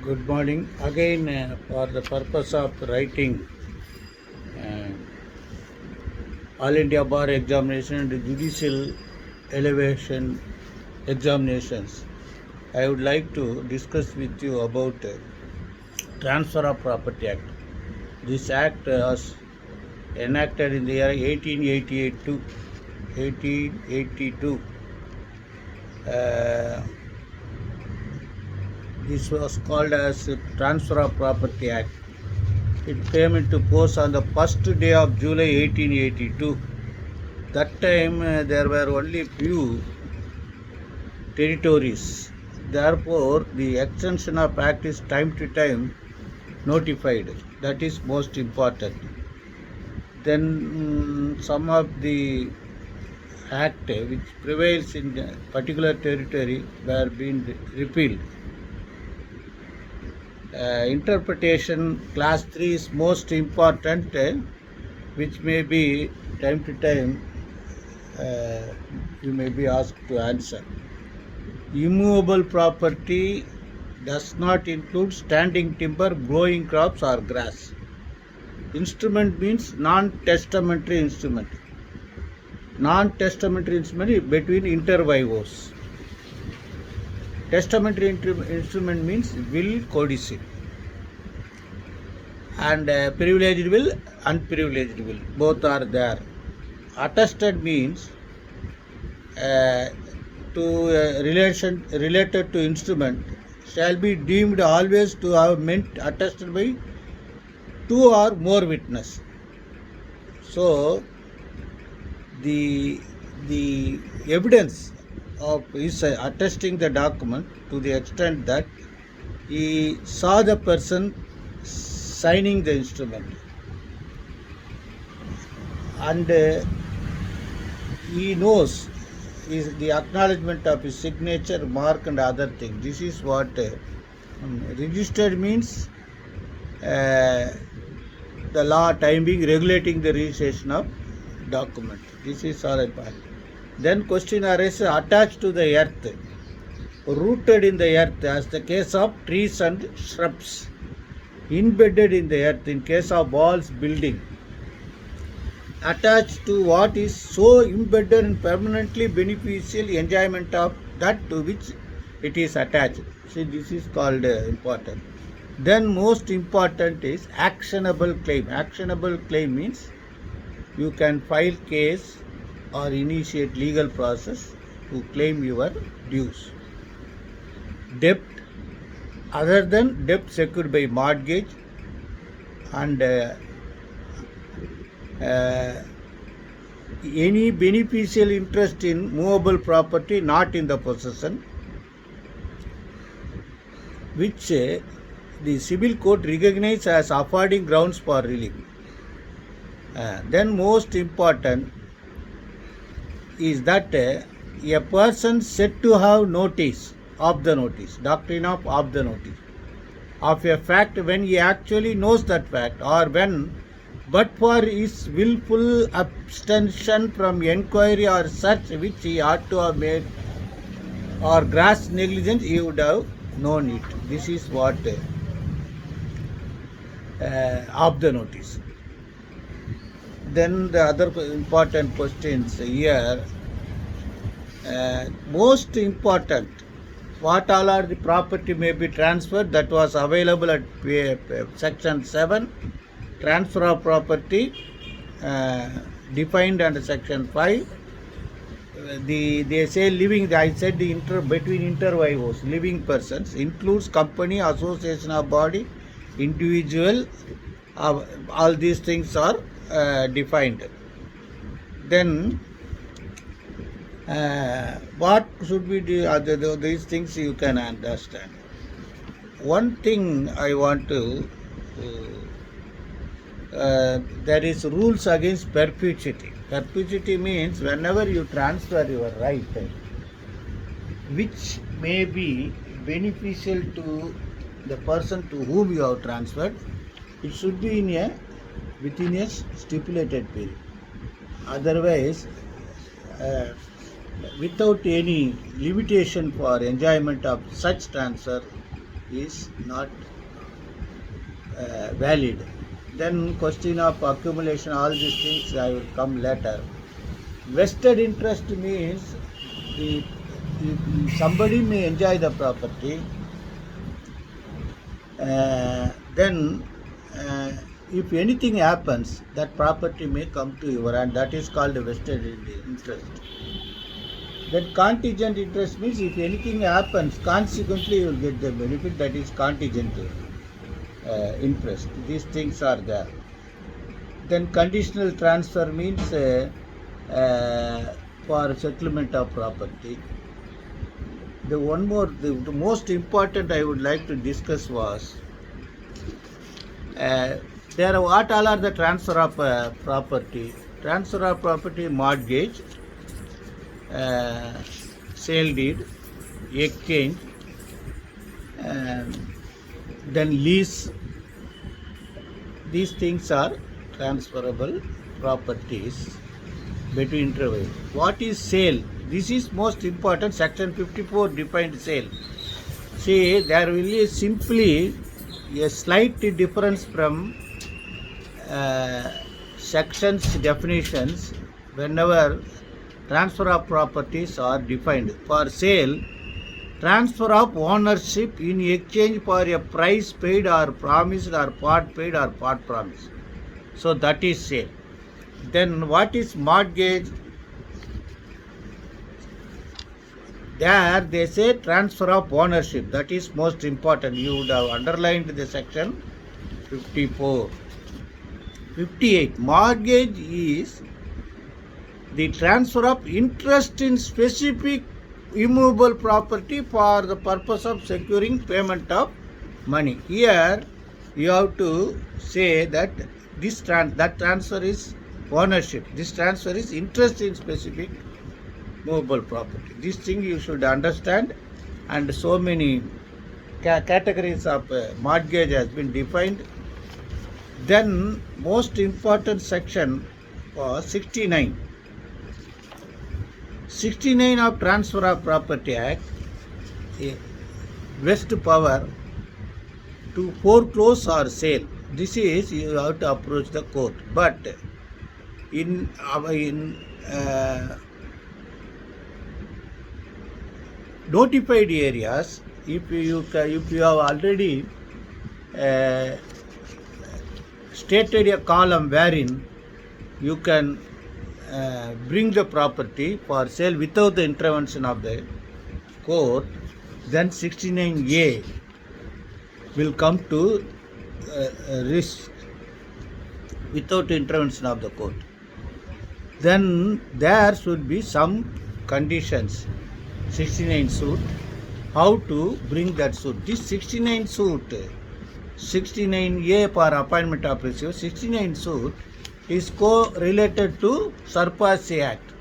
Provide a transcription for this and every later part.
Good morning. Again, for the purpose of writing uh, All India Bar Examination and Judicial Elevation Examinations, I would like to discuss with you about Transfer of Property Act. This act was enacted in the year 1888 to 1882. This was called as Transfer of Property Act. It came into force on the first day of July 1882. That time there were only few territories. Therefore, the extension of act is time to time notified. That is most important. Then some of the act which prevails in a particular territory were being repealed. Interpretation class 3 is most important, which may be time to time you may be asked to answer. Immovable property does not include standing timber, growing crops or grass. Instrument means non-testamentary instrument. Non-testamentary instrument between inter vivos. Testamentary instrument means will, codicil, and privileged will, unprivileged will, both are there. Attested means related to instrument shall be deemed always to have meant attested by two or more witness. So the evidence of is attesting the document to the extent that he saw the person signing the instrument and he knows is the acknowledgement of his signature, mark and other things. This is what registered means. The law time being regulating the registration of document. This is all important. Then question arises, attached to the earth, rooted in the earth as the case of trees and shrubs, embedded in the earth in case of walls, building, attached to what is so embedded and permanently beneficial enjoyment of that to which it is attached. See, this is called important. Then most important is actionable claim. Actionable claim means you can file case or initiate legal process to claim your dues. Debt other than debt secured by mortgage and any beneficial interest in movable property not in the possession, which the civil court recognizes as affording grounds for relief. Then most important is that a person said to have notice of the notice, doctrine of the notice, of a fact when he actually knows that fact, or when but for his willful abstention from enquiry or search which he ought to have made, or gross negligence he would have known it. This is what of the notice. Then the other important questions here, most important, what all are the property may be transferred, that was available at section 7, transfer of property defined under section 5. They say living, I said the between inter vivos, living persons, includes company, association of body, individual, all these things are defined. Then what should be these things you can understand. One thing I want to there is rules against perpetuity. Perpetuity means whenever you transfer your right, which may be beneficial to the person to whom you have transferred, it should be within a stipulated period. Otherwise, without any limitation for enjoyment of such transfer, is not valid. Then question of accumulation, all these things I will come later. Vested interest means the, somebody may enjoy the property, then if anything happens, that property may come to you, and that is called a vested interest. Then contingent interest means if anything happens, consequently you will get the benefit, that is contingent interest. These things are there. Then conditional transfer means for settlement of property. The one more, the most important I would like to discuss was there. What all are the transfer of property? Transfer of property: mortgage, sale deed, exchange, then lease. These things are transferable properties between intervals. What is sale? This is most important. Section 54 defined sale. See, there will be simply a slight difference from sections definitions whenever transfer of properties are defined. For sale, transfer of ownership in exchange for a price paid or promised or part paid or part promised. So that is sale. Then what is mortgage? There they say transfer of ownership. That is most important. You would have underlined the section 54. 58. Mortgage is the transfer of interest in specific immovable property for the purpose of securing payment of money. Here you have to say that that transfer is ownership. This transfer is interest in specific movable property. This thing you should understand, and so many categories of mortgage has been defined. Then most important section was 69. 69 of Transfer of Property Act vests power to foreclose or sale. This is you have to approach the court. But in notified areas, if you have already stated a column wherein you can bring the property for sale without the intervention of the court, then 69A will come to risk without intervention of the court. Then there should be some conditions. 69 suit, how to bring that suit. This 69 suit, 69A for appointment of receiver, 69 suit is co-related to SARFAESI Act,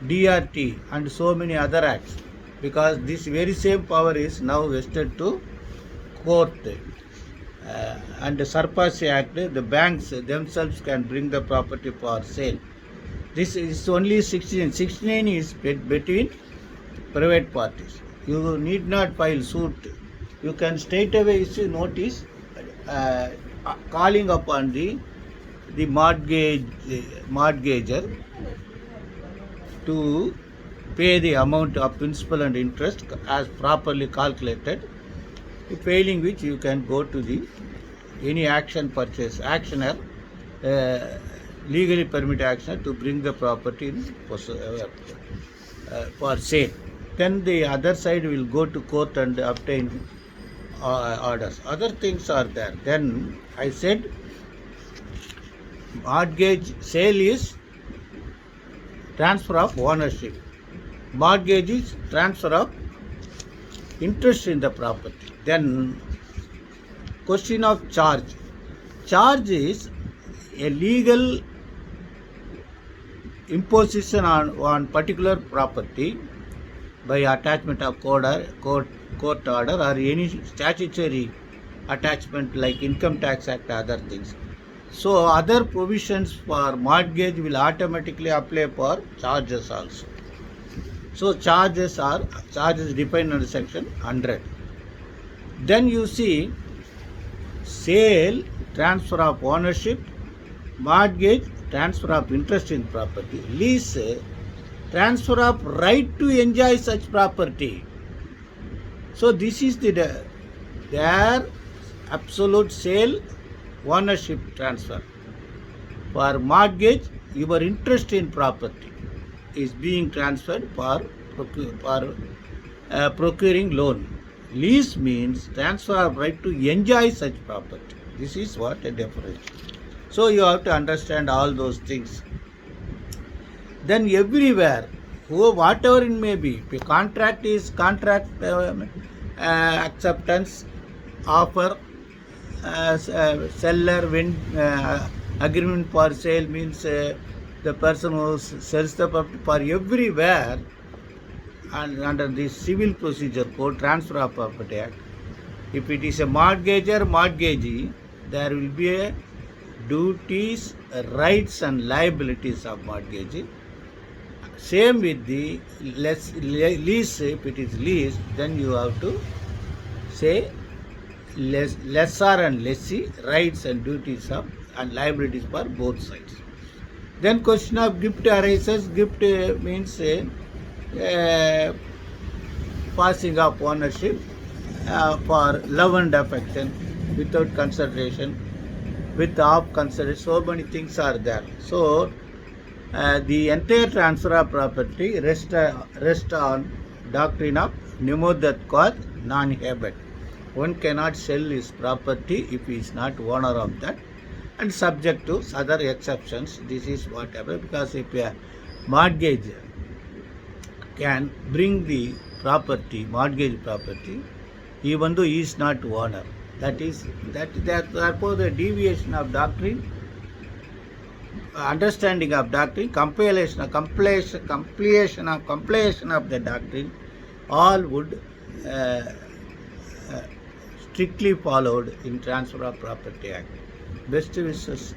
DRT and so many other acts, because this very same power is now vested to court. And the SARFAESI Act, the banks themselves can bring the property for sale. This is only 69. 69 is between private parties. You need not file suit. You can straight away issue notice calling upon the mortgager to pay the amount of principal and interest as properly calculated, failing which you can go to any action purchase actioner, legally permit actioner to bring the property for sale. Then the other side will go to court and obtain orders. Other things are there. Then I said mortgage sale is transfer of ownership. Mortgage is transfer of interest in the property. Then question of charge. Charge is a legal imposition on particular property by attachment of court order or any statutory attachment like Income Tax Act, other things. So other provisions for mortgage will automatically apply for charges also. So charges defined under section 100. Then you see sale, transfer of ownership, mortgage, transfer of interest in property, lease, transfer of right to enjoy such property. So this is their absolute sale, ownership transfer. For mortgage, your interest in property is being transferred for procuring loan. Lease means transfer of right to enjoy such property. This is what a difference. So you have to understand all those things. Then everywhere, whatever it may be, the contract is contract acceptance, offer, seller when agreement for sale means the person who sells the property. For everywhere, and under the civil procedure code, transfer of property act, if it is a mortgager, mortgagee, there will be a duties, rights and liabilities of mortgagee. Same with the lease. If it is lease, then you have to say lessor and lessee, rights and duties of and liabilities for both sides. Then question of gift arises. Gift means passing of ownership for love and affection, without consideration, with half consideration. So many things are there. So the entire transfer of property rest on doctrine of Nimodat Kaur non-habet. One cannot sell his property if he is not owner of that, and subject to other exceptions. This is whatever, because if a mortgage can bring the property, mortgage property, even though he is not owner. Therefore the deviation of doctrine, understanding of doctrine, completion of the doctrine, all would strictly followed in Transfer of Property Act. Best wishes.